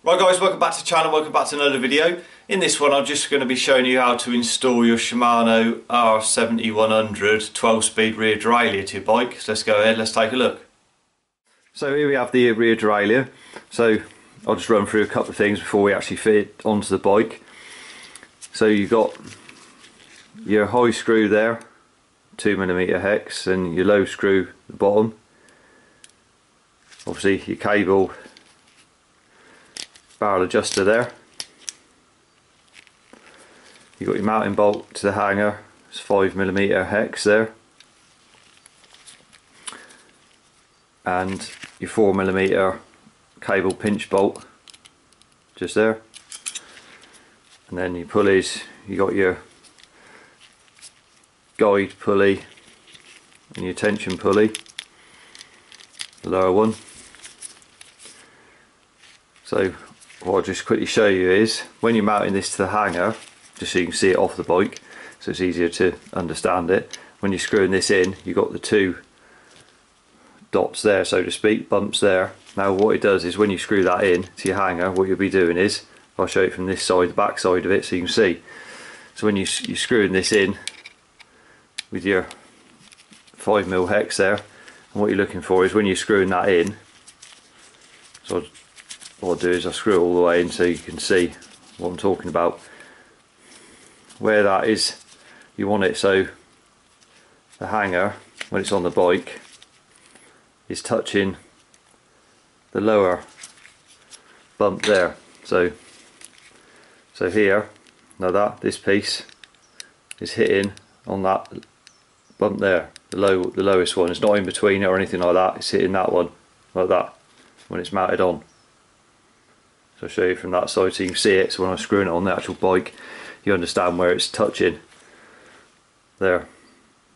Right guys, welcome back to the channel, welcome back to another video. In this one I'm just going to be showing you how to install your Shimano R7100 12-speed rear derailleur to your bike. So let's go ahead, let's take a look. So here we have the rear derailleur. So I'll just run through a couple of things before we actually fit it onto the bike. So you've got your high screw there, 2mm hex, and your low screw at the bottom. Obviously your cable barrel adjuster there. You've got your mounting bolt to the hanger, it's 5mm hex there, and your 4mm cable pinch bolt just there. And then your pulleys, you got your guide pulley and your tension pulley, the lower one. So what I'll just quickly show you is when you're mounting this to the hanger, just so you can see it off the bike so it's easier to understand it, when you're screwing this in you've got the two dots there, so to speak, bumps there. Now what it does is when you screw that in to your hanger, what you'll be doing is, I'll show you from this side, the back side of it, so you can see. So when you're screwing this in with your 5mm hex there, and what you're looking for is when you're screwing that in, so what I'll do is I'll screw it all the way in so you can see what I'm talking about. Where that is, you want it so the hanger, when it's on the bike, is touching the lower bump there. So here, now this piece is hitting on that bump there, the lowest one. It's not in between it or anything like that, it's hitting that one like that when it's mounted on. So I'll show you from that side so you can see it, so when I'm screwing it on the actual bike you understand where it's touching there.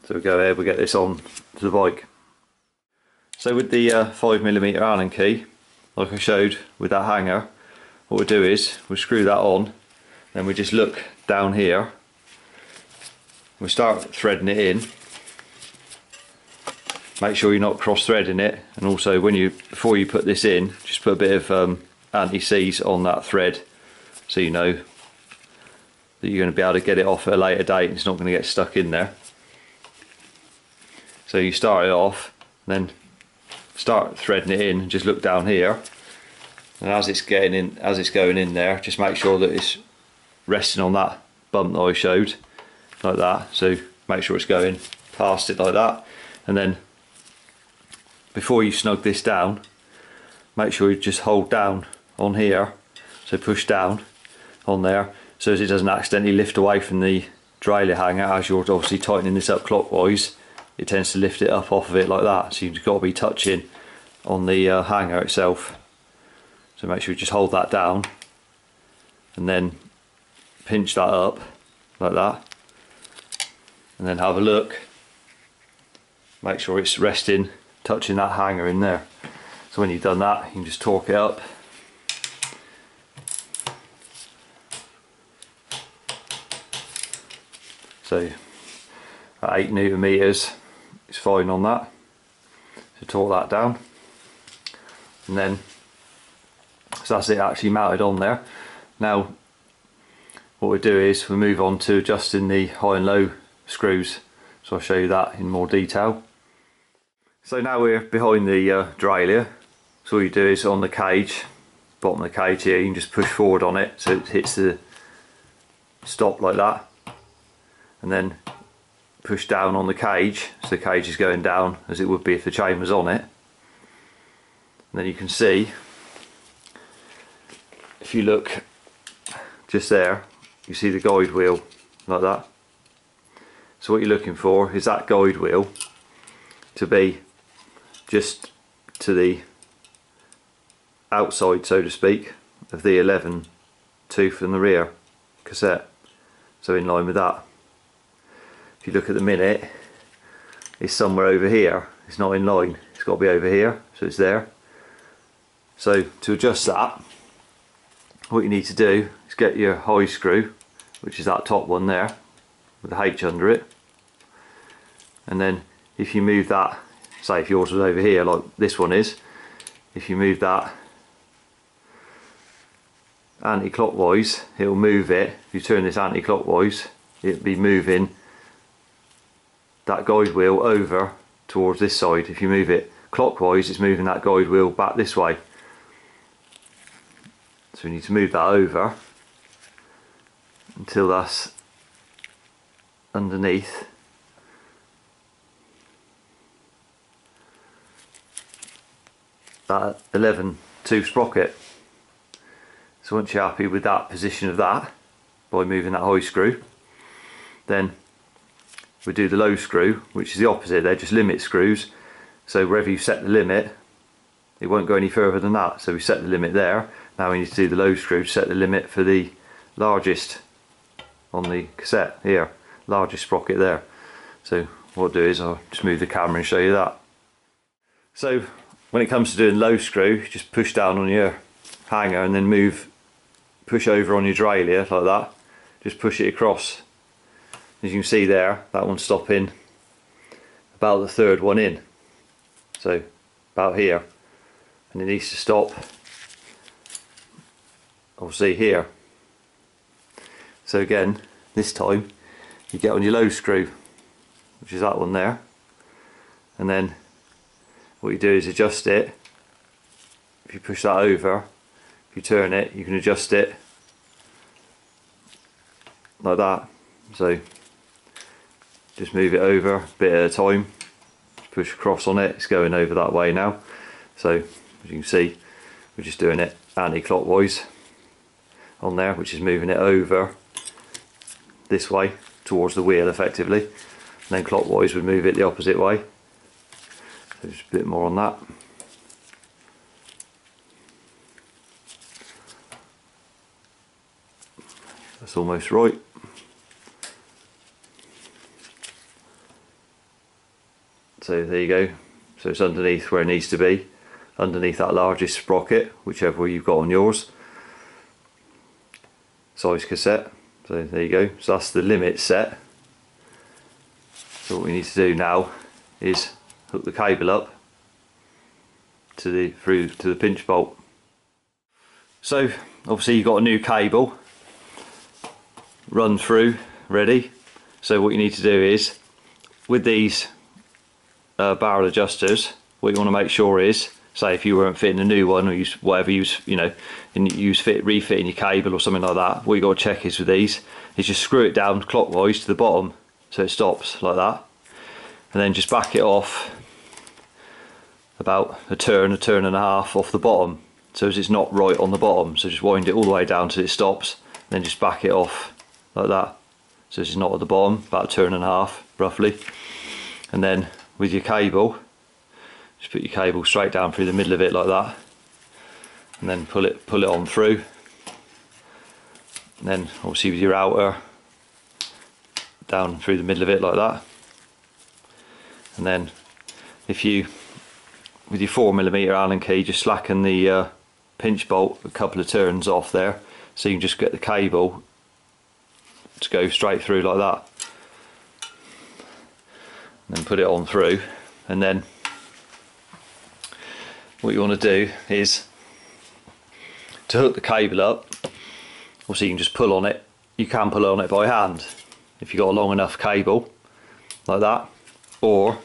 So we go ahead, we get this on to the bike. So with the 5mm Allen key, like I showed with that hanger, what we'll do is we'll screw that on, then we just look down here, we start threading it in. Make sure you're not cross threading it, and also before you put this in, just put a bit of anti-seize on that thread so you know that you're going to be able to get it off at a later date and it's not going to get stuck in there. So you start it off, then start threading it in and just look down here, and as it's going in there, just make sure that it's resting on that bump that I showed like that. So make sure it's going past it like that, and then before you snug this down, make sure you just hold down on here, so push down on there so as it doesn't accidentally lift away from the derailleur hanger. As you're obviously tightening this up clockwise, it tends to lift it up off of it like that, so you've got to be touching on the hanger itself. So make sure you just hold that down and then pinch that up like that, and then have a look, make sure it's resting, touching that hanger in there. So when you've done that, you can just torque it up. So at 8 Nm it's fine on that. So torque that down, and then so that's it actually mounted on there. Now what we do is we move on to adjusting the high and low screws, so I'll show you that in more detail. So now we're behind the derailleur. So all you do is on the cage, bottom of the cage here, you can just push forward on it so it hits the stop like that, and then push down on the cage so the cage is going down as it would be if the chain was on it. And then you can see, if you look just there, you see the guide wheel like that. So what you're looking for is that guide wheel to be just to the outside, so to speak, of the 11 tooth in the rear cassette, so in line with that. If you look at the minute, it's somewhere over here, it's not in line, it's got to be over here, so it's there. So to adjust that, what you need to do is get your high screw, which is that top one there with the H under it, and then if you move that, say if yours was over here like this one is, if you move that anti-clockwise, it'll move it. If you turn this anti-clockwise, it'll be moving that guide wheel over towards this side. If you move it clockwise, it's moving that guide wheel back this way. So we need to move that over until that's underneath. That 11.2 sprocket. So once you're happy with that position of that, by moving that high screw, then we do the low screw, which is the opposite. They're just limit screws. So wherever you set the limit, it won't go any further than that. So we set the limit there. Now we need to do the low screw to set the limit for the largest on the cassette here, largest sprocket there. So what I'll do is I'll just move the camera and show you that. So when it comes to doing low screw, just push down on your hanger and then push over on your derailleur like that. Just push it across. As you can see there, that one's stopping about the third one in. So about here. And it needs to stop, obviously, here. So again, this time you get on your low screw, which is that one there, and then what you do is adjust it. If you push that over, if you turn it, you can adjust it like that. So just move it over a bit at a time, push across on it, it's going over that way now. So as you can see, we're just doing it anti-clockwise on there, which is moving it over this way towards the wheel effectively, and then clockwise would move it the opposite way. So just a bit more on that. That's almost right. So there you go. So it's underneath where it needs to be, underneath that largest sprocket, whichever you've got on yours. Size cassette. So there you go. So that's the limit set. So what we need to do now is hook the cable up to the pinch bolt. So obviously you've got a new cable run through ready. So what you need to do is, with these barrel adjusters, what you want to make sure is, say if you weren't fitting a new one, or use whatever refitting your cable or something like that, what you got to check is with these is just screw it down clockwise to the bottom so it stops like that, and then just back it off about a turn and a half off the bottom, so as it's not right on the bottom. So just wind it all the way down till it stops, and then just back it off like that, so it's not at the bottom, about a turn and a half roughly. And then with your cable, just put your cable straight down through the middle of it like that, and then pull it on through. And then obviously with your outer, down through the middle of it like that. And then if you, with your 4mm Allen key, just slacken the pinch bolt a couple of turns off there, so you can just get the cable to go straight through like that. And then put it on through, and then what you want to do is to hook the cable up. Obviously you can just pull on it. You can pull on it by hand if you've got a long enough cable like that, or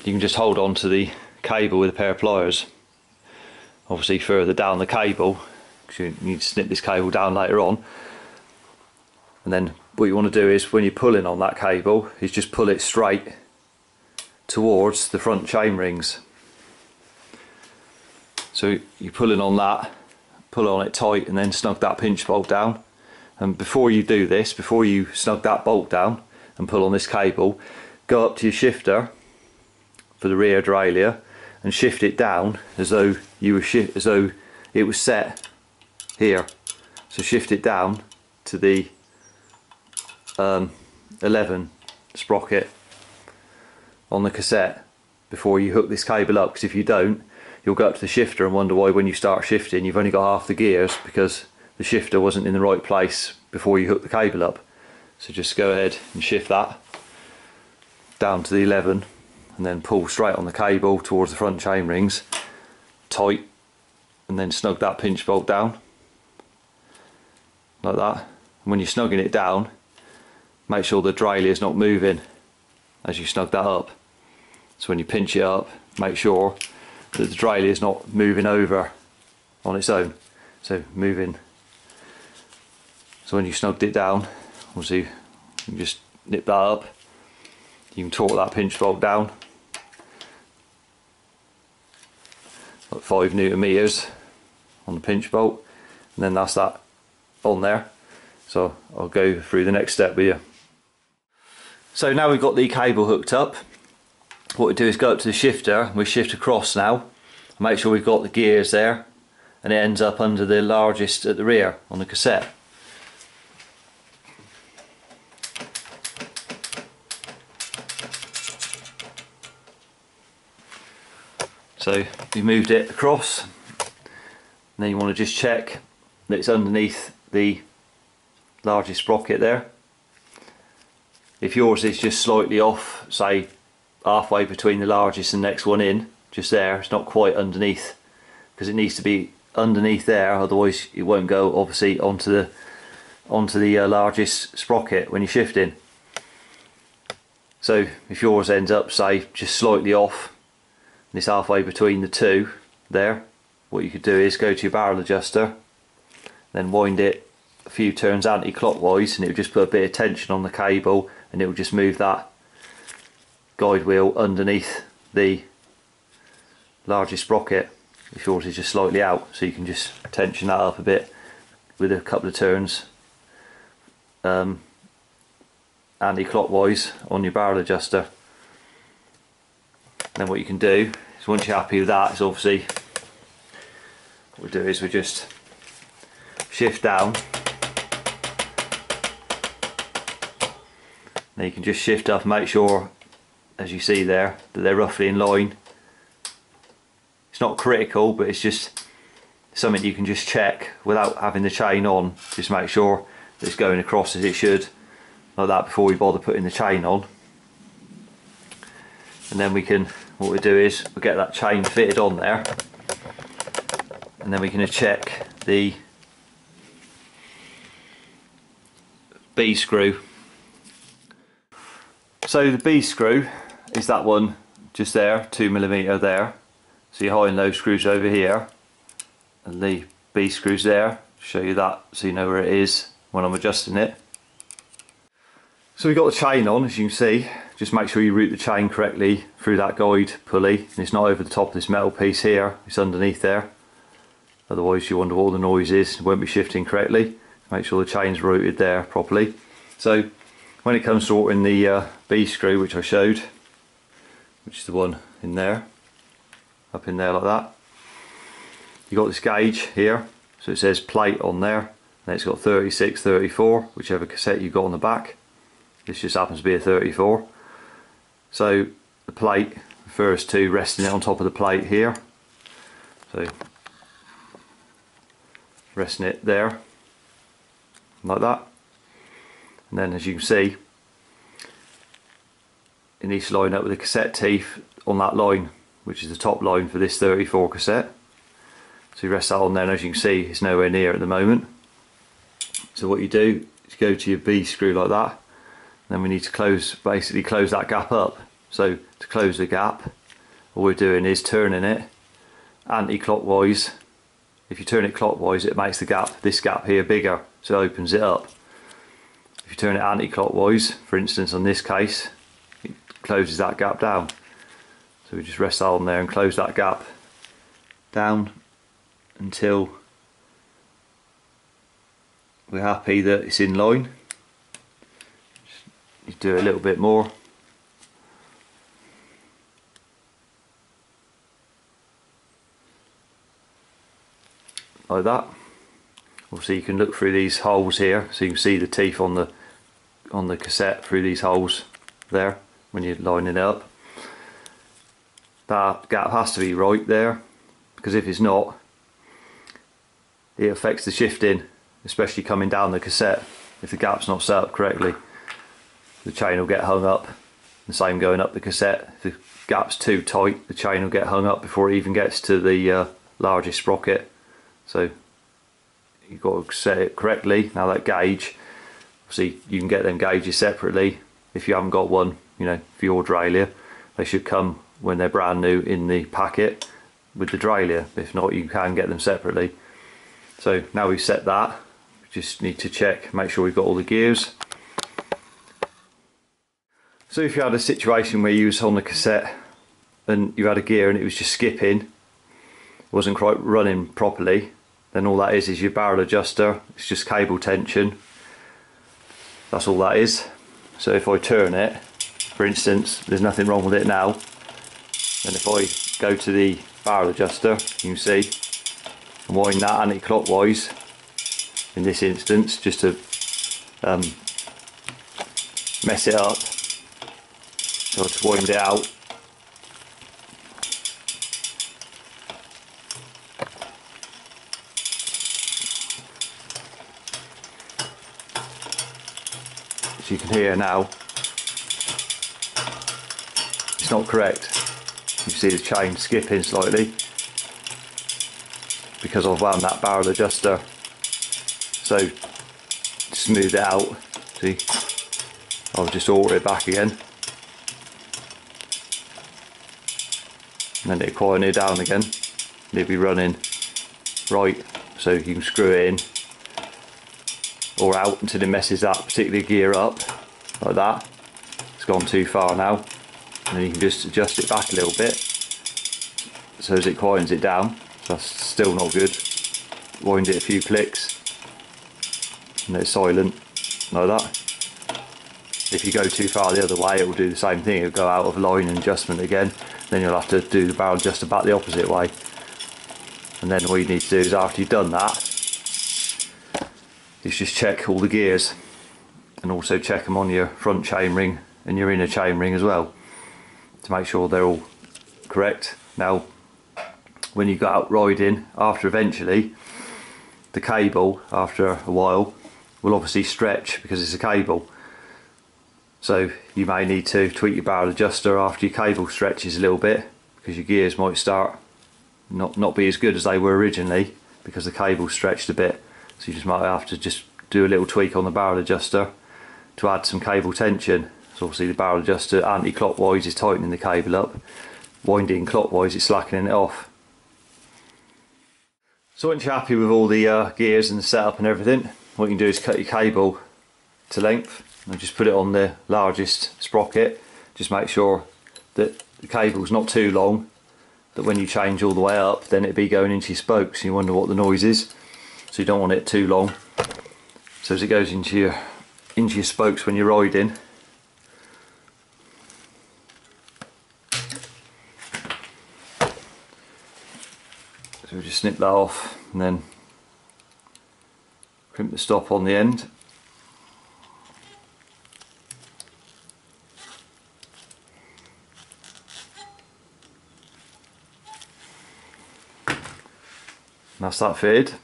you can just hold on to the cable with a pair of pliers, obviously further down the cable, because you need to snip this cable down later on. And then what you want to do is, when you're pulling on that cable, is just pull it straight towards the front chain rings. So you're pulling on that, pull on it tight, and then snug that pinch bolt down. And before you do this, before you snug that bolt down and pull on this cable, go up to your shifter for the rear derailleur and shift it down as though it was set here. So shift it down to the 11 sprocket on the cassette before you hook this cable up, because if you don't, you'll go up to the shifter and wonder why when you start shifting you've only got half the gears, because the shifter wasn't in the right place before you hook the cable up. So just go ahead and shift that down to the 11 and then pull straight on the cable towards the front chain rings tight, and then snug that pinch bolt down. like that. And when you're snugging it down, make sure the derailleur is not moving as you snug that up. So when you pinch it up, make sure that the derailleur is not moving over on its own. So moving. So when you snugged it down, obviously you can just nip that up. You can torque that pinch bolt down, like 5 Newton meters on the pinch bolt, and then that's that on there. So I'll go through the next step with you. So now we've got the cable hooked up, what we do is go up to the shifter, we shift across now, make sure we've got the gears there, and it ends up under the largest at the rear on the cassette. So you moved it across, and then you want to just check that it's underneath the largest sprocket there. If yours is just slightly off, say halfway between the largest and the next one in, just there, it's not quite underneath, because it needs to be underneath there, otherwise it won't go obviously onto the largest sprocket when you're shifting. So if yours ends up say just slightly off, and it's halfway between the two there, what you could do is go to your barrel adjuster, then wind it a few turns anti-clockwise, and it will just put a bit of tension on the cable, and it will just move that guide wheel underneath the largest sprocket if yours is just slightly out. So you can just tension that up a bit with a couple of turns anti-clockwise on your barrel adjuster. Then what you can do is, once you're happy with that, is obviously what we do is we just shift down. Now you can just shift up and make sure, as you see there, that they're roughly in line. It's not critical, but it's just something you can just check without having the chain on. Just make sure that it's going across as it should, like that, before we bother putting the chain on. And then we can, what we do is we get that chain fitted on there, and then we can check the B screw. So the B screw is that one just there, 2mm there. So your high and low screws over here, and the B screws there. Show you that so you know where it is when I'm adjusting it. So we've got the chain on, as you can see. Just make sure you route the chain correctly through that guide pulley, and it's not over the top of this metal piece here, it's underneath there. Otherwise you wonder what all the noise is, it won't be shifting correctly. Make sure the chain's routed there properly. So when it comes to ordering the B screw, which I showed, which is the one in there, up in there like that, you got this gauge here, so it says plate on there, and it's got 36, 34, whichever cassette you got on the back. This just happens to be a 34. So the plate refers to resting it on top of the plate here. So resting it there, like that. And then, as you can see, it needs to line up with the cassette teeth on that line, which is the top line for this 34 cassette. So you rest that on there, and as you can see, it's nowhere near at the moment. So what you do is go to your B screw like that. Then we need to basically close that gap up. So to close the gap, all we're doing is turning it anti-clockwise. If you turn it clockwise, it makes the gap, this gap here, bigger, so it opens it up. If you turn it anti-clockwise, for instance on this case, it closes that gap down. So we just rest that on there and close that gap down until we're happy that it's in line. You do a little bit more. Like that. Obviously you can look through these holes here, so you can see the teeth on the cassette through these holes there when you're lining it up. That gap has to be right there, because if it's not, it affects the shifting, especially coming down the cassette. If the gap's not set up correctly, the chain will get hung up. The same going up the cassette. If the gap's too tight, the chain will get hung up before it even gets to the largest sprocket. So you've got to set it correctly. Now that gauge, obviously you can get them gauges separately. If you haven't got one, you know, for your derailleur, they should come when they're brand new in the packet with the derailleur. If not, you can get them separately. So now we've set that, we just need to check, make sure we've got all the gears. So if you had a situation where you was on the cassette and you had a gear and it was just skipping, wasn't quite running properly, then all that is your barrel adjuster. It's just cable tension. That's all that is. So if I turn it, for instance, there's nothing wrong with it now. And if I go to the barrel adjuster, you can see, and wind that anti-clockwise, in this instance, just to mess it up. So I'll just wind it out. So you can hear now, it's not correct. You see the chain skipping slightly because I've wound that barrel adjuster. So to smooth it out, see, I'll just alter it back again, and then it'll quieten it down again. It'll be running right, so you can screw it in or out until it messes that particular gear up, like that. It's gone too far now, and then you can just adjust it back a little bit so as it quietens it down. So that's still not good. Wind it a few clicks and it's silent, like that. If you go too far the other way, it will do the same thing. It'll go out of line and adjustment again, then you'll have to do the barrel adjuster back the opposite way. And then all you need to do is, after you've done that, is just check all the gears, and also check them on your front chainring and your inner chainring as well, to make sure they're all correct. Now when you go out riding, after eventually, the cable after a while will obviously stretch because it's a cable. So you may need to tweak your barrel adjuster after your cable stretches a little bit, because your gears might start not be as good as they were originally because the cable stretched a bit. So you just might have to just do a little tweak on the barrel adjuster to add some cable tension. So obviously the barrel adjuster anti-clockwise is tightening the cable up, winding clockwise it's slackening it off. So once you're happy with all the gears and the setup and everything, what you can do is cut your cable to length and just put it on the largest sprocket. Just make sure that the cable's not too long, that when you change all the way up, then it'd be going into your spokes and you wonder what the noise is. So you don't want it too long. So as it goes into your spokes when you're riding, so we just snip that off and then crimp the stop on the end. And that's that fitted.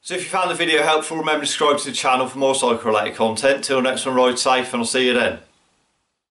So if you found the video helpful, remember to subscribe to the channel for more cycle related content. Till next one, ride safe and I'll see you then.